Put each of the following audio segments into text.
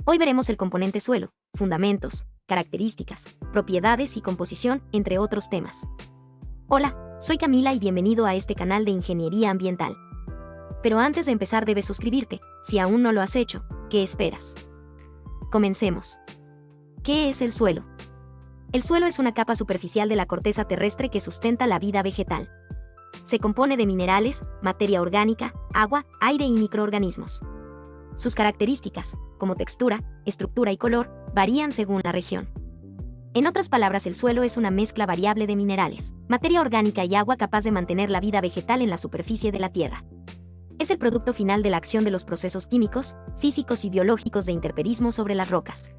Hoy veremos el componente suelo, fundamentos, características, propiedades y composición, entre otros temas. Hola, soy Camila y bienvenido a este canal de Ingeniería Ambiental. Pero antes de empezar debes suscribirte, si aún no lo has hecho, ¿qué esperas? Comencemos. ¿Qué es el suelo? El suelo es una capa superficial de la corteza terrestre que sustenta la vida vegetal. Se compone de minerales, materia orgánica, agua, aire y microorganismos. Sus características, como textura, estructura y color, varían según la región. En otras palabras, el suelo es una mezcla variable de minerales, materia orgánica y agua capaz de mantener la vida vegetal en la superficie de la Tierra. Es el producto final de la acción de los procesos químicos, físicos y biológicos de intemperismo sobre las rocas.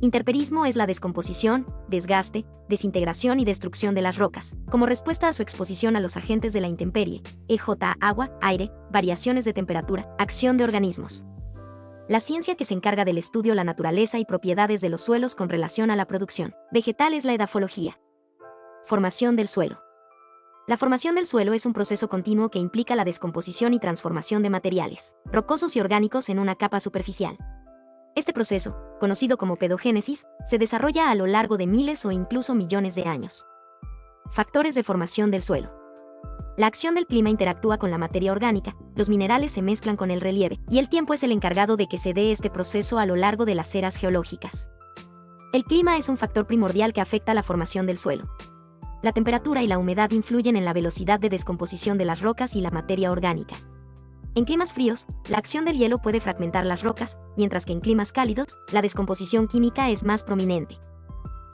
Intemperismo es la descomposición, desgaste, desintegración y destrucción de las rocas, como respuesta a su exposición a los agentes de la intemperie, agua, aire, variaciones de temperatura, acción de organismos. La ciencia que se encarga del estudio de la naturaleza y propiedades de los suelos con relación a la producción vegetal es la edafología. Formación del suelo. La formación del suelo es un proceso continuo que implica la descomposición y transformación de materiales rocosos y orgánicos en una capa superficial. Este proceso, conocido como pedogénesis, se desarrolla a lo largo de miles o incluso millones de años. Factores de formación del suelo. La acción del clima interactúa con la materia orgánica, los minerales se mezclan con el relieve, y el tiempo es el encargado de que se dé este proceso a lo largo de las eras geológicas. El clima es un factor primordial que afecta la formación del suelo. La temperatura y la humedad influyen en la velocidad de descomposición de las rocas y la materia orgánica. En climas fríos, la acción del hielo puede fragmentar las rocas, mientras que en climas cálidos, la descomposición química es más prominente.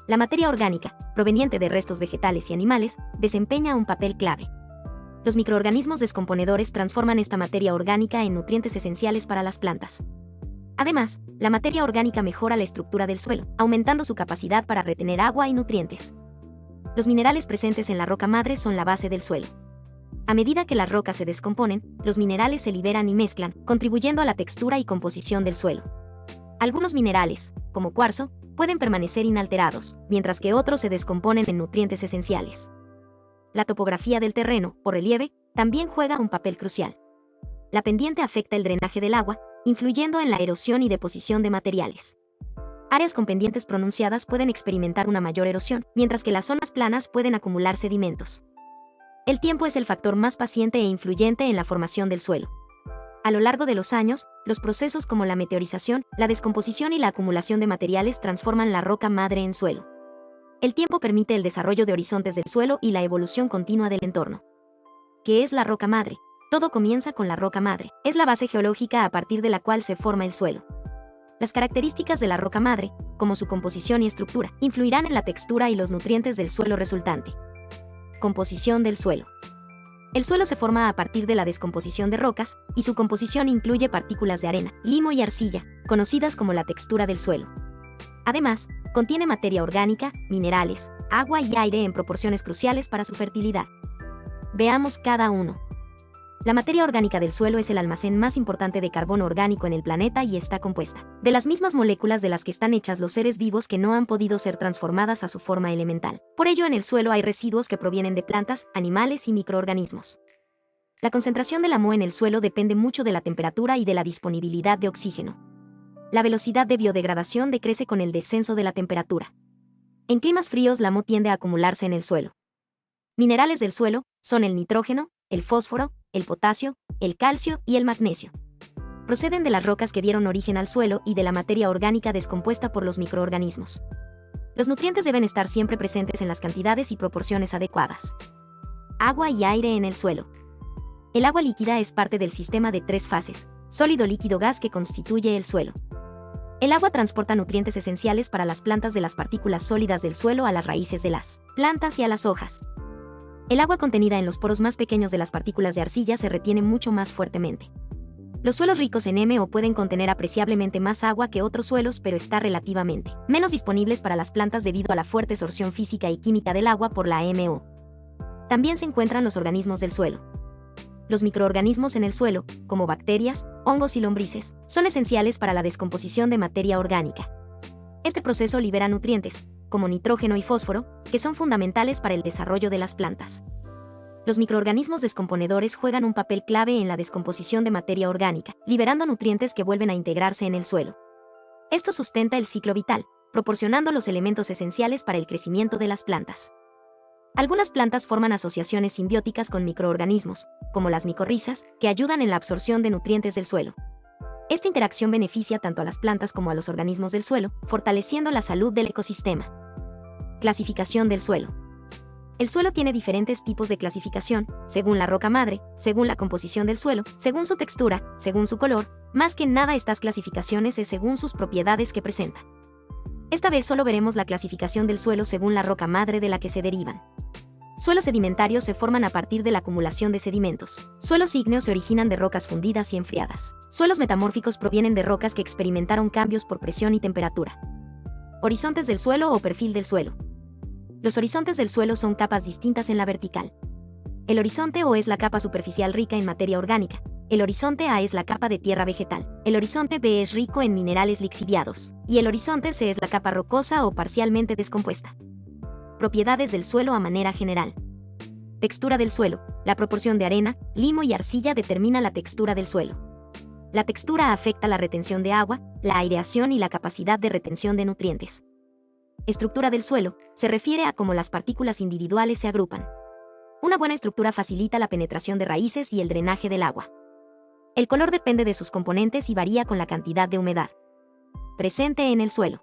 La materia orgánica, proveniente de restos vegetales y animales, desempeña un papel clave. Los microorganismos descomponedores transforman esta materia orgánica en nutrientes esenciales para las plantas. Además, la materia orgánica mejora la estructura del suelo, aumentando su capacidad para retener agua y nutrientes. Los minerales presentes en la roca madre son la base del suelo. A medida que las rocas se descomponen, los minerales se liberan y mezclan, contribuyendo a la textura y composición del suelo. Algunos minerales, como cuarzo, pueden permanecer inalterados, mientras que otros se descomponen en nutrientes esenciales. La topografía del terreno, o relieve, también juega un papel crucial. La pendiente afecta el drenaje del agua, influyendo en la erosión y deposición de materiales. Áreas con pendientes pronunciadas pueden experimentar una mayor erosión, mientras que las zonas planas pueden acumular sedimentos. El tiempo es el factor más paciente e influyente en la formación del suelo. A lo largo de los años, los procesos como la meteorización, la descomposición y la acumulación de materiales transforman la roca madre en suelo. El tiempo permite el desarrollo de horizontes del suelo y la evolución continua del entorno. ¿Qué es la roca madre? Todo comienza con la roca madre. Es la base geológica a partir de la cual se forma el suelo. Las características de la roca madre, como su composición y estructura, influirán en la textura y los nutrientes del suelo resultante. Composición del suelo. El suelo se forma a partir de la descomposición de rocas, y su composición incluye partículas de arena, limo y arcilla, conocidas como la textura del suelo. Además, contiene materia orgánica, minerales, agua y aire en proporciones cruciales para su fertilidad. Veamos cada uno. La materia orgánica del suelo es el almacén más importante de carbono orgánico en el planeta y está compuesta de las mismas moléculas de las que están hechas los seres vivos que no han podido ser transformadas a su forma elemental. Por ello, en el suelo hay residuos que provienen de plantas, animales y microorganismos. La concentración del AMO en el suelo depende mucho de la temperatura y de la disponibilidad de oxígeno. La velocidad de biodegradación decrece con el descenso de la temperatura. En climas fríos, la AMO tiende a acumularse en el suelo. Minerales del suelo son el nitrógeno, el fósforo, el potasio, el calcio y el magnesio. Proceden de las rocas que dieron origen al suelo y de la materia orgánica descompuesta por los microorganismos. Los nutrientes deben estar siempre presentes en las cantidades y proporciones adecuadas. Agua y aire en el suelo. El agua líquida es parte del sistema de tres fases, sólido, líquido, gas, que constituye el suelo. El agua transporta nutrientes esenciales para las plantas de las partículas sólidas del suelo a las raíces de las plantas y a las hojas. El agua contenida en los poros más pequeños de las partículas de arcilla se retiene mucho más fuertemente. Los suelos ricos en MO pueden contener apreciablemente más agua que otros suelos, pero está relativamente menos disponibles para las plantas debido a la fuerte absorción física y química del agua por la MO. También se encuentran los organismos del suelo. Los microorganismos en el suelo, como bacterias, hongos y lombrices, son esenciales para la descomposición de materia orgánica. Este proceso libera nutrientes, como nitrógeno y fósforo, que son fundamentales para el desarrollo de las plantas. Los microorganismos descomponedores juegan un papel clave en la descomposición de materia orgánica, liberando nutrientes que vuelven a integrarse en el suelo. Esto sustenta el ciclo vital, proporcionando los elementos esenciales para el crecimiento de las plantas. Algunas plantas forman asociaciones simbióticas con microorganismos, como las micorrizas, que ayudan en la absorción de nutrientes del suelo. Esta interacción beneficia tanto a las plantas como a los organismos del suelo, fortaleciendo la salud del ecosistema. Clasificación del suelo. El suelo tiene diferentes tipos de clasificación, según la roca madre, según la composición del suelo, según su textura, según su color. Más que nada, estas clasificaciones es según sus propiedades que presenta. Esta vez solo veremos la clasificación del suelo según la roca madre de la que se derivan. Suelos sedimentarios se forman a partir de la acumulación de sedimentos. Suelos ígneos se originan de rocas fundidas y enfriadas. Suelos metamórficos provienen de rocas que experimentaron cambios por presión y temperatura. Horizontes del suelo o perfil del suelo. Los horizontes del suelo son capas distintas en la vertical. El horizonte O es la capa superficial rica en materia orgánica. El horizonte A es la capa de tierra vegetal. El horizonte B es rico en minerales lixiviados. Y el horizonte C es la capa rocosa o parcialmente descompuesta. Propiedades del suelo a manera general. Textura del suelo. La proporción de arena, limo y arcilla determina la textura del suelo. La textura afecta la retención de agua, la aireación y la capacidad de retención de nutrientes. Estructura del suelo. Se refiere a cómo las partículas individuales se agrupan. Una buena estructura facilita la penetración de raíces y el drenaje del agua. El color depende de sus componentes y varía con la cantidad de humedad presente en el suelo.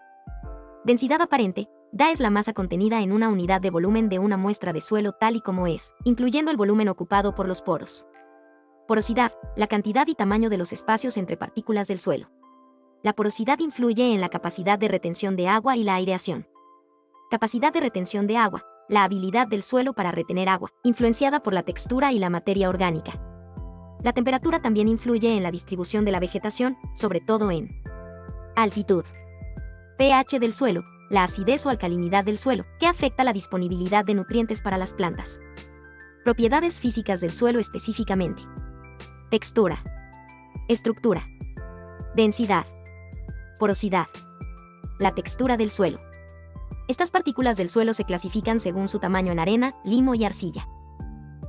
Densidad aparente. DA es la masa contenida en una unidad de volumen de una muestra de suelo tal y como es, incluyendo el volumen ocupado por los poros. Porosidad, la cantidad y tamaño de los espacios entre partículas del suelo. La porosidad influye en la capacidad de retención de agua y la aireación. Capacidad de retención de agua, la habilidad del suelo para retener agua, influenciada por la textura y la materia orgánica. La temperatura también influye en la distribución de la vegetación, sobre todo en altitud. pH del suelo, la acidez o alcalinidad del suelo, que afecta la disponibilidad de nutrientes para las plantas. Propiedades físicas del suelo específicamente. Textura. Estructura. Densidad. Porosidad. La textura del suelo. Estas partículas del suelo se clasifican según su tamaño en arena, limo y arcilla.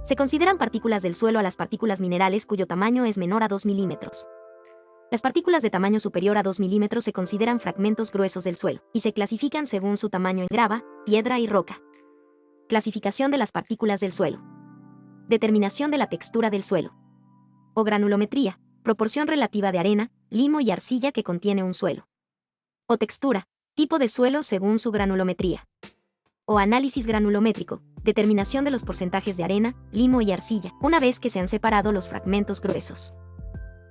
Se consideran partículas del suelo a las partículas minerales cuyo tamaño es menor a 2 milímetros. Las partículas de tamaño superior a 2 milímetros se consideran fragmentos gruesos del suelo, y se clasifican según su tamaño en grava, piedra y roca. Clasificación de las partículas del suelo. Determinación de la textura del suelo. O granulometría, proporción relativa de arena, limo y arcilla que contiene un suelo. O textura, tipo de suelo según su granulometría. O análisis granulométrico, determinación de los porcentajes de arena, limo y arcilla, una vez que se han separado los fragmentos gruesos.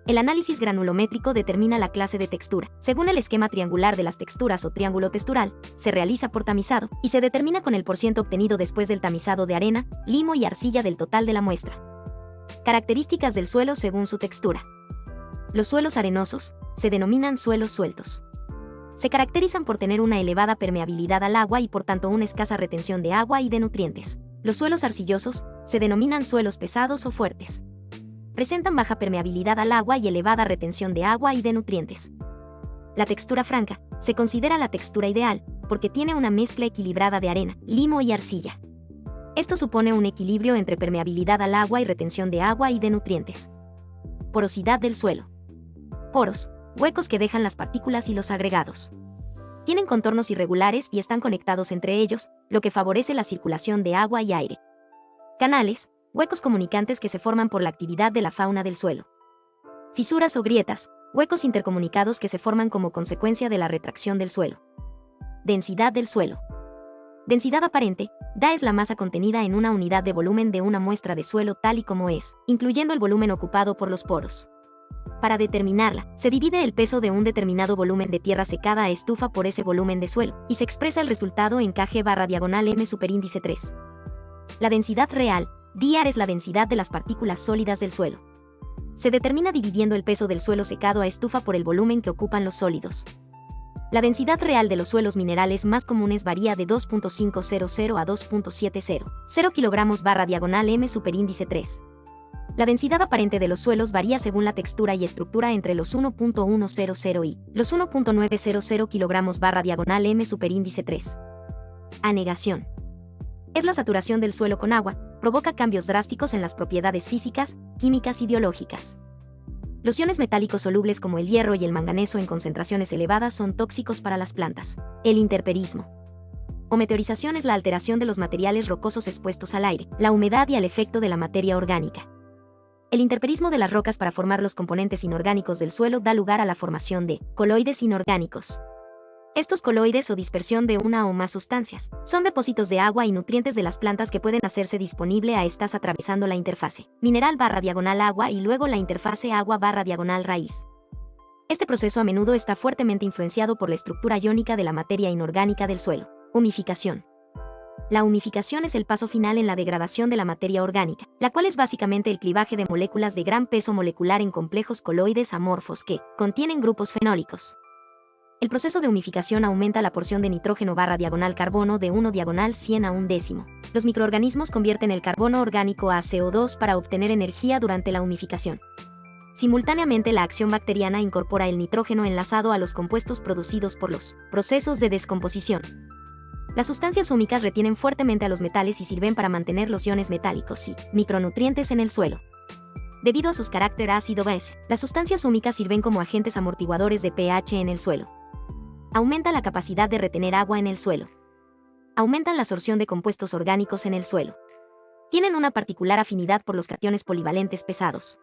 El análisis granulométrico determina la clase de textura. Según el esquema triangular de las texturas o triángulo textural, se realiza por tamizado, y se determina con el porciento obtenido después del tamizado de arena, limo y arcilla del total de la muestra. Características del suelo según su textura. Los suelos arenosos se denominan suelos sueltos. Se caracterizan por tener una elevada permeabilidad al agua y por tanto una escasa retención de agua y de nutrientes. Los suelos arcillosos se denominan suelos pesados o fuertes. Presentan baja permeabilidad al agua y elevada retención de agua y de nutrientes. La textura franca se considera la textura ideal porque tiene una mezcla equilibrada de arena, limo y arcilla. Esto supone un equilibrio entre permeabilidad al agua y retención de agua y de nutrientes. Porosidad del suelo. Poros, huecos que dejan las partículas y los agregados. Tienen contornos irregulares y están conectados entre ellos, lo que favorece la circulación de agua y aire. Canales, huecos comunicantes que se forman por la actividad de la fauna del suelo. Fisuras o grietas, huecos intercomunicados que se forman como consecuencia de la retracción del suelo. Densidad del suelo. Densidad aparente, DA es la masa contenida en una unidad de volumen de una muestra de suelo tal y como es, incluyendo el volumen ocupado por los poros. Para determinarla, se divide el peso de un determinado volumen de tierra secada a estufa por ese volumen de suelo, y se expresa el resultado en kg/m superíndice 3. La densidad real, dr, es la densidad de las partículas sólidas del suelo. Se determina dividiendo el peso del suelo secado a estufa por el volumen que ocupan los sólidos. La densidad real de los suelos minerales más comunes varía de 2.500 a 2.70, 0 kg/m superíndice 3. La densidad aparente de los suelos varía según la textura y estructura entre los 1.100 y los 1.900 kg/m superíndice 3. Anegación. Es la saturación del suelo con agua, provoca cambios drásticos en las propiedades físicas, químicas y biológicas. Los iones metálicos solubles como el hierro y el manganeso en concentraciones elevadas son tóxicos para las plantas. El intemperismo o meteorización es la alteración de los materiales rocosos expuestos al aire, la humedad y al efecto de la materia orgánica. El intemperismo de las rocas para formar los componentes inorgánicos del suelo da lugar a la formación de coloides inorgánicos. Estos coloides o dispersión de una o más sustancias son depósitos de agua y nutrientes de las plantas que pueden hacerse disponible a estas atravesando la interfase mineral/agua y luego la interfase agua/raíz. Este proceso a menudo está fuertemente influenciado por la estructura iónica de la materia inorgánica del suelo. Humificación. La humificación es el paso final en la degradación de la materia orgánica, la cual es básicamente el clivaje de moléculas de gran peso molecular en complejos coloides amorfos que contienen grupos fenólicos. El proceso de humificación aumenta la porción de nitrógeno/carbono de 1/100 a 1/10. Los microorganismos convierten el carbono orgánico a CO2 para obtener energía durante la humificación. Simultáneamente, la acción bacteriana incorpora el nitrógeno enlazado a los compuestos producidos por los procesos de descomposición. Las sustancias húmicas retienen fuertemente a los metales y sirven para mantener los iones metálicos y micronutrientes en el suelo. Debido a sus carácter ácido-base, las sustancias húmicas sirven como agentes amortiguadores de pH en el suelo. Aumenta la capacidad de retener agua en el suelo. Aumentan la absorción de compuestos orgánicos en el suelo. Tienen una particular afinidad por los cationes polivalentes pesados.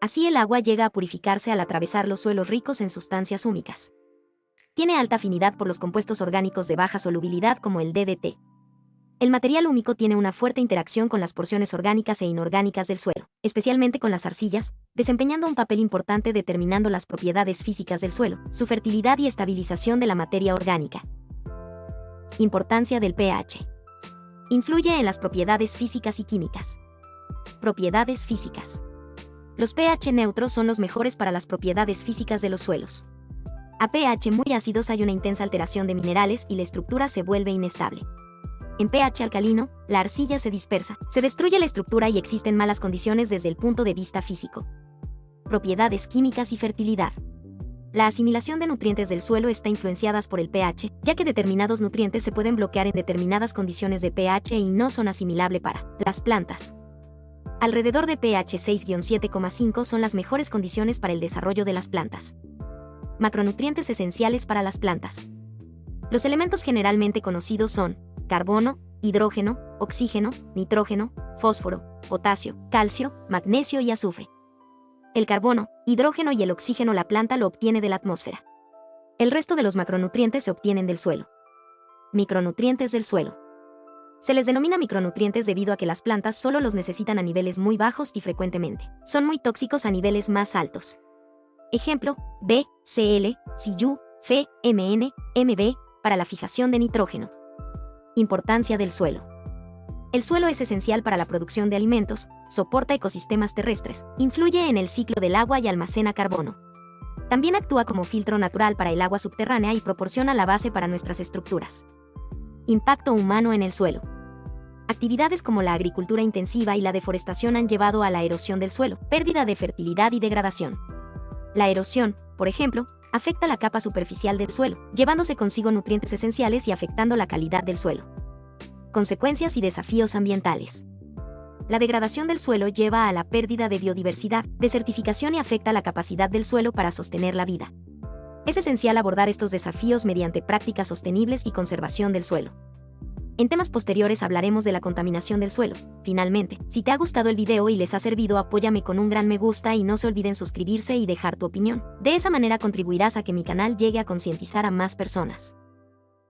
Así el agua llega a purificarse al atravesar los suelos ricos en sustancias húmicas. Tiene alta afinidad por los compuestos orgánicos de baja solubilidad como el DDT. El material húmico tiene una fuerte interacción con las porciones orgánicas e inorgánicas del suelo, especialmente con las arcillas, desempeñando un papel importante determinando las propiedades físicas del suelo, su fertilidad y estabilización de la materia orgánica. Importancia del pH. Influye en las propiedades físicas y químicas. Propiedades físicas. Los pH neutros son los mejores para las propiedades físicas de los suelos. A pH muy ácidos hay una intensa alteración de minerales y la estructura se vuelve inestable. En pH alcalino, la arcilla se dispersa, se destruye la estructura y existen malas condiciones desde el punto de vista físico. Propiedades químicas y fertilidad. La asimilación de nutrientes del suelo está influenciada por el pH, ya que determinados nutrientes se pueden bloquear en determinadas condiciones de pH y no son asimilables para las plantas. Alrededor de pH 6-7,5 son las mejores condiciones para el desarrollo de las plantas. Macronutrientes esenciales para las plantas. Los elementos generalmente conocidos son carbono, hidrógeno, oxígeno, nitrógeno, fósforo, potasio, calcio, magnesio y azufre. El carbono, hidrógeno y el oxígeno la planta lo obtiene de la atmósfera. El resto de los macronutrientes se obtienen del suelo. Micronutrientes del suelo. Se les denomina micronutrientes debido a que las plantas solo los necesitan a niveles muy bajos y frecuentemente son muy tóxicos a niveles más altos. Ejemplo, B, Cl, Cu, Fe, Mn, Mb, para la fijación de nitrógeno. Importancia del suelo. El suelo es esencial para la producción de alimentos, soporta ecosistemas terrestres, influye en el ciclo del agua y almacena carbono. También actúa como filtro natural para el agua subterránea y proporciona la base para nuestras estructuras. Impacto humano en el suelo. Actividades como la agricultura intensiva y la deforestación han llevado a la erosión del suelo, pérdida de fertilidad y degradación. La erosión, por ejemplo, afecta la capa superficial del suelo, llevándose consigo nutrientes esenciales y afectando la calidad del suelo. Consecuencias y desafíos ambientales. La degradación del suelo lleva a la pérdida de biodiversidad, desertificación y afecta la capacidad del suelo para sostener la vida. Es esencial abordar estos desafíos mediante prácticas sostenibles y conservación del suelo. En temas posteriores hablaremos de la contaminación del suelo. Finalmente, si te ha gustado el video y les ha servido, apóyame con un gran me gusta y no se olviden suscribirse y dejar tu opinión. De esa manera contribuirás a que mi canal llegue a concientizar a más personas.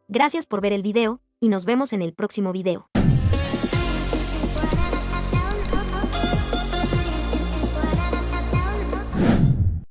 Gracias por ver el video, y nos vemos en el próximo video.